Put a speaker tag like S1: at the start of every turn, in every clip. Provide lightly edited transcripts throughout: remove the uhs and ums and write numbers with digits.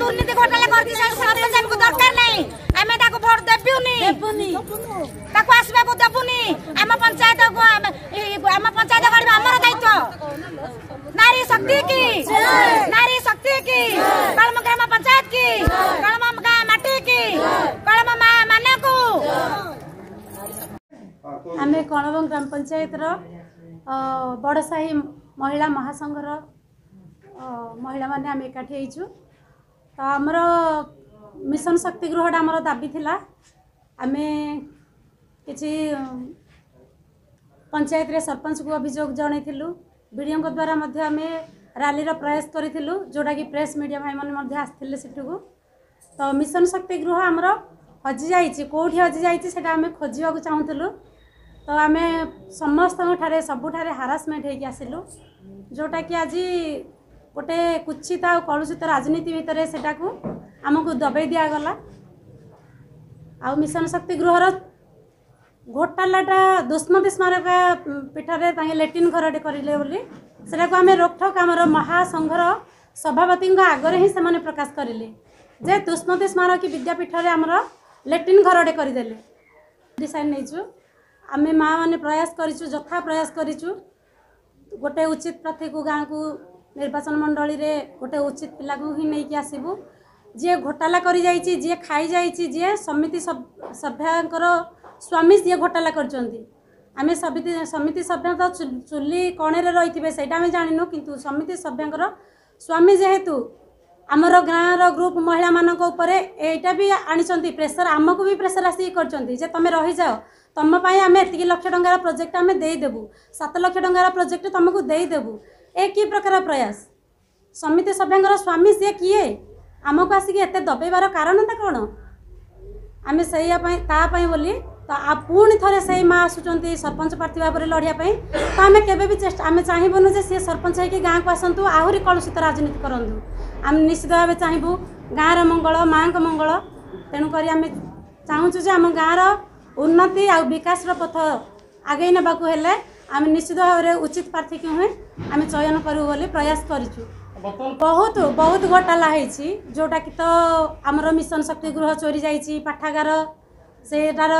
S1: दुर्नीति घोटाला करती सरपंच हमको दरकार नहीं आमे ताको वोट देबुनी ताको आसबा को देबुनी आम पंचायत को आम पंचायत करबा हमर दायित्व नारी शक्ति की कलम ग्राम पंचायत की कलम माटी की कलम माने को
S2: आमे कणव ग्राम पंचायत रो बड़साही महिला महासंघर महिला माने आम एकाठी होइछु तो आमर मिशन शक्ति गृहटा आमर दाबी थिला आमे किछि पंचायत रे सरपंच को अभियोग जनइथिलु वीडियो द्वारा मध्य आमे रैली रो प्रयास करिथिलु जोटा कि प्रेस मीडिया भाई माने मध्य आस्थिले सेठुको तो मिशन शक्ति गृह आमर हजि जाइछि कोठी हजि जाइछि सेटा आमे खोजिबा को चाहुथिलु तो आमे समस्त ठारे सबुठारे हारासमेंट होगी आसिलु जोटा कि आज गोटे कुचित आ कलुषित राजनीति भितर से आमको दबाई दिगला आ मिशन शक्ति गृहर घोटालाटा दुष्मती स्मारक पीठरे लेट्रिन घरटे करें बोली से आम रोकठोक आमर महासंघर सभापति आगे ही से प्रकाश करें जे दुष्मती स्मारक विद्यापीठ आमर लेट्रिन घरटे करदे डिसाइड नहीं आमे माँ मैंने प्रयास करिचु जथा प्रयास करिचु गोटे उचित प्रार्थी को गाँव को निर्वाचन मंडली रे गोटे उचित पिला को ही नहीं कि आसबू जी घोटाला करी जाइछि जी खाई जाइछि जी समिति सभ्यांकर स्वामी जी घोटाला करचंती आमे समिति सभ्य तो चुली कणे रही सेटा आमे जानिनु किंतु समिति सभ्यांकर स्वामी जेहेतु आमर गाँव ग्रुप महिला मानक उपरे एटा भी आनिचंती प्रेसर आमको भी प्रेसर आसी करचंती जे तमे रही जाओ तुम आम एति लक्ष टंकार प्रोजेक्ट आम देदेबू 7 लाख टंकार प्रोजेक्ट तुमको देदेबू ए कि प्रकार प्रयास समिति सभ्यांकर स्वामी सी किए आमको आसिक एत दबेबार कारणटा कौन आम से बोली तो पुणी थे से माँ आसुँच सरपंच प्रार्थी भाव में लड़ाई तो आम के भी चेष्टा आम चाहबून जे सी सरपंच होगी गाँव को आसतु आहरी कलुषित राजनीति करूँ आम निश्चित भाव चाहबू गाँव मंगल माँ मंगल तेणुक आम चाहूँ आम गाँव उन्नति आ विकास पथ आगे नेबाकू हेले आम निश्चित भाव में उचित प्रार्थी क्यों हुए आम चयन करूँ बोली प्रयास करूँ बहुत बहुत घोटाला होती जोटा कि तो आमर मिशन शक्ति गृह चोरी जाइए पाठागार सेटार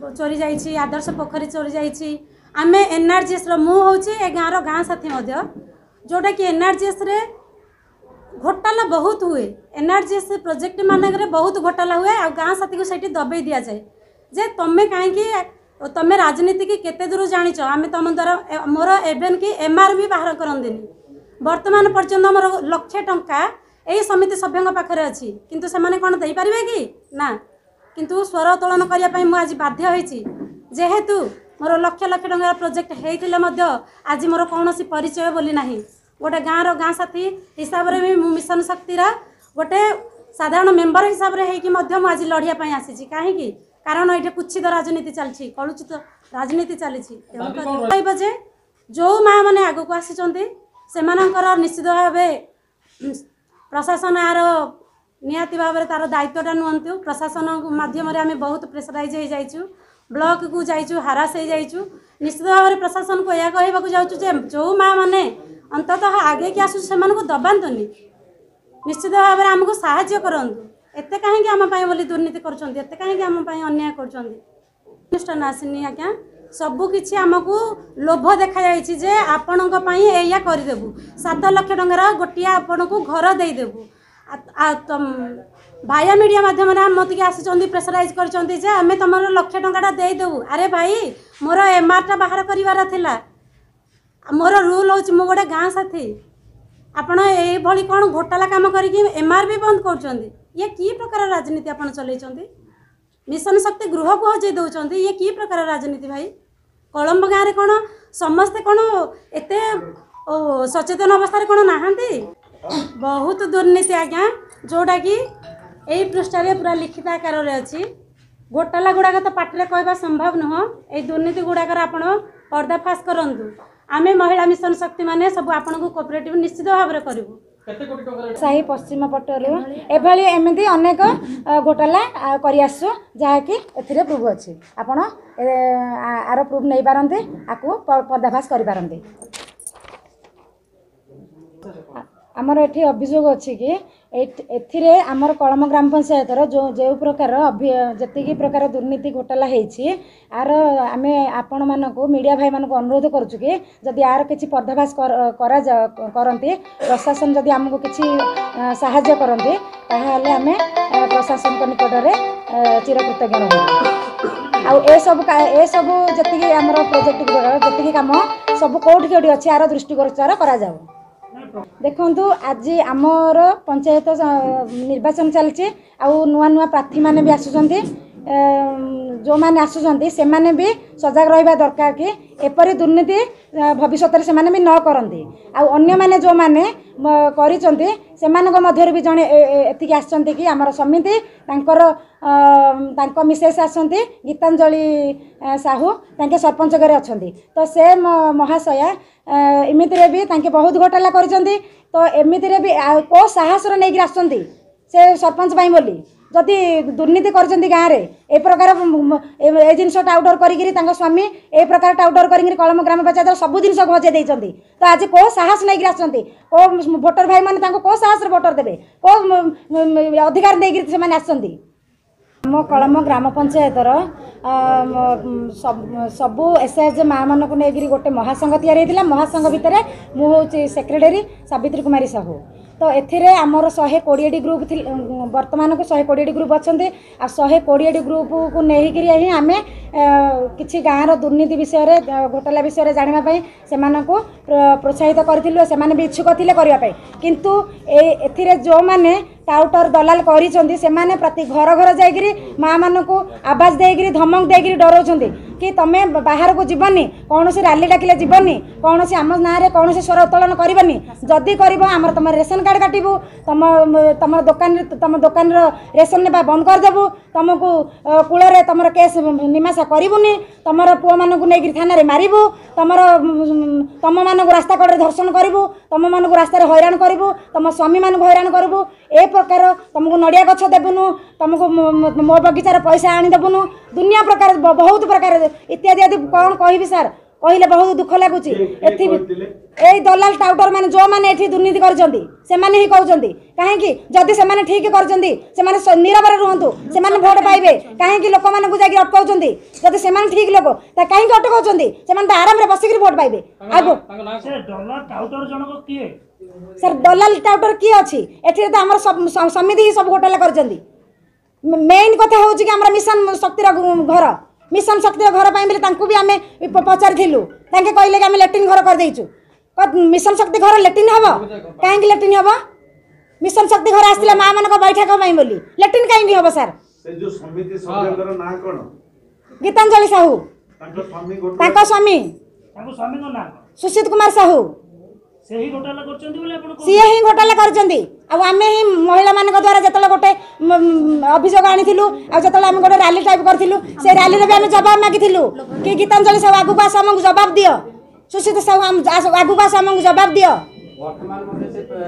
S2: चोरी जाइए आदर्श पोखरी चोरी जाइए आम एनआरजीएस मु हूँ ए गाँव गाँ साथी जोटा कि एनआरजीएस रे घोटाला बहुत हुए एनआरजीएस प्रोजेक्ट मानक बहुत घोटाला हुए आ गाँ साथी को सही दबाई दि जाए जे तुम कहीं तुम राजनीति की केते दूर जानिच आम तुम द्वारा मोर एवं कि एमआर भी बाहर करती वर्तमान पर्यंत मोर लक्षे टंका यही समिति सभ्यों पाखे अच्छी किंतु से माने कौन दे पारे कि ना किंतु स्वर उत्तोलन करने आज बाध्य होती जेहेतु मोर लक्ष लक्ष टंका प्रोजेक्ट होते आज मोर कौन परिचय बोली ना गोटे गाँ साथी हिसाब से भी मिशन शक्तिर गोटे साधारण मेम्बर हिसाब से आज लड़ाई आसी कहीं कारण ये कुचित राजनीति चलती कलुचित राजनीति चली जे जो माँ मैंने आग को आसी से निश्चित भाव प्रशासन यार निहाती भाव में तार दायित्वटा नुहतु प्रशासन माध्यम आम बहुत प्रेसराइज हो जाइचु ब्लॉक को जाइचु हारास हो जाइचु निश्चित भाव में प्रशासन को यह कहवाक जाऊँ जो माँ मैंने अंततः आगे की आसु से दबातुनि निश्चित भाव में आमको साहाय्य करंतु एत कहीं आम बोली दुर्नीति करते कहीं आम अन्याय कर आसनी आज्ञा सबकि आमको लोभ देखा जे आपण या करदेबू 7 लाख टंकार गोटे आपण को घर देदेबू भाया मीडिया माध्यम मत आसी प्रेसराइज कर तुम लक्ष टंका देदेबू अरे भाई मोर एमआरटा बाहर करार मोर रूल हूँ मो गोटे गाँ साथी आपण ये कौन घोटाला काम करके एमआर भी बंद कर ये कि प्रकार राजनीति आप चल मिशन शक्ति गृह को हजे दौरान ये कि प्रकार राजनीति भाई कलम्ब गाँव में कौन समस्ते कौन एत सचेतन अवस्था कौन नहांती बहुत दुर्नीति आज्ञा जोटा कि यही पृष्ठारे पूरा लिखित आकार अच्छी घोटाला गुड़ाक तो पाटे कहवा संभव नुह ये दुर्नीति गुड़ाक आपण पर्दाफाश करूँ आमे महिला मिशन शक्ति माने सब आपन को कोऑपरेटिव निश्चित भाव में करूँ
S3: साही पश्चिम पटल एभली एमती अनेक घोटाला करी आसु जहाँकि एथिरे प्रूफ अच्छी आपण आर प्रूफ नहीं पारते आपको पर्दाफाश कर पारते आमर एठी अभियोग अच्छी कि एथिरे आमर कलम ग्राम पंचायतर जो प्रकार जी प्रकार दुर्नीति घोटाला होती आर आम आपण मानक मीडिया भाई मानक अनुरोध करुचु कि जदि यार किसी पर्दाभास करती प्रशासन जदि आमको किसी साहाय्य करते ताहले आम प्रशासन निकट में चिरकृतज्ञ रहू ए सब जी आम प्रोजेक्ट जी कम सब कौटी कौटी अच्छे यार दृष्टिगोचर करा देखु आज आमर पंचायत निर्वाचन चलती नुआ नुआ प्रार्थी मैंने भी आसुँच जो मैंने आसुँच से मैंने भी सजग रहा दरकार कि एपरी दुर्नीति भविष्य में से भी न करती अन्य मैंने जो मैंने कर भी जड़े एतिक आसछन्ति कि आमर समिति मिसेस आसछन्ति गीतांजलि साहू तांके सरपंच घरे अछन्ति तो से महाशया एमितिरे भी तांके बहुत घोटाला करिसन्ति तो एमितिरे भी को साहस नहीं आसछन्ति से सरपंच भाई बोली जदि दुर्नीति करछन्ति गाँव में ए प्रकार ए जिनस टाउटर करी स्वामी ए प्रकार टाउटर करी कलम ग्राम पंचायत सब जिन घचे देइछन्ति तो आज को साहस नहीं आसछन्ति को भोटर भाई माने को साहस भोटर देबे को अधिकार देइकि से आसछन्ति आम कलम ग्राम पंचायतर सबू एसएच माँ मानक नहीं गोटे महासंघ या महासंघ भितर मुझे सेक्रेटरी सावित्री कुमारी साहू तो एथिरे आमर 120 ग्रुप वर्तमान को 120 ग्रुप अच्छा 120 ग्रुप को लेकिन ही आम किसी गाँव दुर्नीति विषय घोटाला विषय जानापी से प्रोत्साहित करूँ से भी इच्छुक थे करने किंतु एथिरे जो मैंने टाउटर दलाल करी से माने प्रति घर घर जाइए माँ मान को आवाज देकर धमक देकर डराउं कि तुम बाहर को जीवनी कौन सी रैली डाकिले जीवनी कौन सी आम ना कौन सी स्वर उत्तोलन करनी जदि कर तुम रेशन कार्ड काटबू तुम दुकान रेशन ने बंद करदेबू तुमको कूल तुम केस मीमांसा करूनी तुम पुओ मानक नहीं थाना मारू तुम मानक रास्ता कड़े धर्षण करूँ तुम मानक रास्तार हैरान करूँ तुम स्वामी मानक हैरान करूँ ए प्रकार तुमको नड़िया गछ देबुनु तुमको मो बगीचार पैसा आनीदेबुनु दुनिया प्रकार बहुत प्रकार इत्यादि आदि कौन कहि सर कहले बहुत दुख लगुच ए दलाल टाउटर मैंने जो मैंने ये दुर्नीति करछन्ति से माने ही कहउछन्ति काहेकि जदि से माने ठीक करछन्ति से माने नीरव रुहंतु से माने भोट पाइबे काहेकि लोक माने को जाकि अटकाउछन्ति जदि से माने ठीक लोक ता काहेकि अटकाउछन्ति से माने आराम रे बसिकरी भोट पाइबे आगो
S4: से दलाल टाउटर जनक किए
S3: सर दलाल टाउटर किए अछि एठी त हमर समिति ही सब घोटाला करछन्ति मेन कथा होउछि कि हमर मिशन शक्तिर घर मिशन शक्तिर घर पाइबे तांकु भी आमे पचारिथिलु तांके कहले कि आमे लैट्रिन घर कर देइछु मिशन शक्ति घर लैट्रिन हबो काहेकि लैट्रिन हबो मिशन शक्ति घर आस्तिला मां मानक बैठक पाई बोली लैट्रिन काहेकि हबो सर
S5: से जो समिति सदस्यकर ना कोन
S3: गीतांजलि साहू
S5: तांको स्वामी
S4: को नाम
S3: सुशीत कुमार साहू
S4: से ही घोटाला करछन्ति बोले आपण
S3: सी ही घोटाला करछन्ति आ आमे ही महिला मान द्वारा जतले गोटे अभियोग आनिथिलु आ जतले आमे गोटे रैली टाइप करथिलु से रैली रे भी आमे जवाब मागिथिलु कि गीतांजलि साहू आगु पास हमकु जवाब दियो सुशीत साहू हम आगु पास हमकु जवाब दियो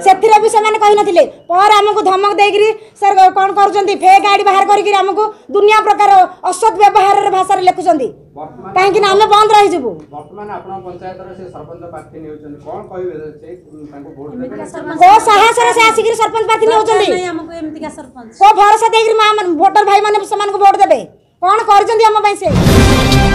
S3: से भी से कही नथिले पर आमको धमक देकरी सर कौन करुछन्ति फेक आईडी बाहर करिकरी आमको दुनिया प्रकार असत व्यवहार रे भाषा रे लेखुछन्ति काहेकि ना हम बंद रहि जबु
S6: वर्तमान आपण पंचायत रे से सरपंच प्रार्थी नेउछन्ति कोन कहिबे से तांको वोट देबे
S3: को साहस रे से आसिकरी सरपंच प्रार्थी नेउछन्ति
S2: नहीं हमको एमती का सरपंच
S3: को भरोसा देकरी मां वोटर भाई माने समान को वोट देबे कोन करछन्ति हम पई से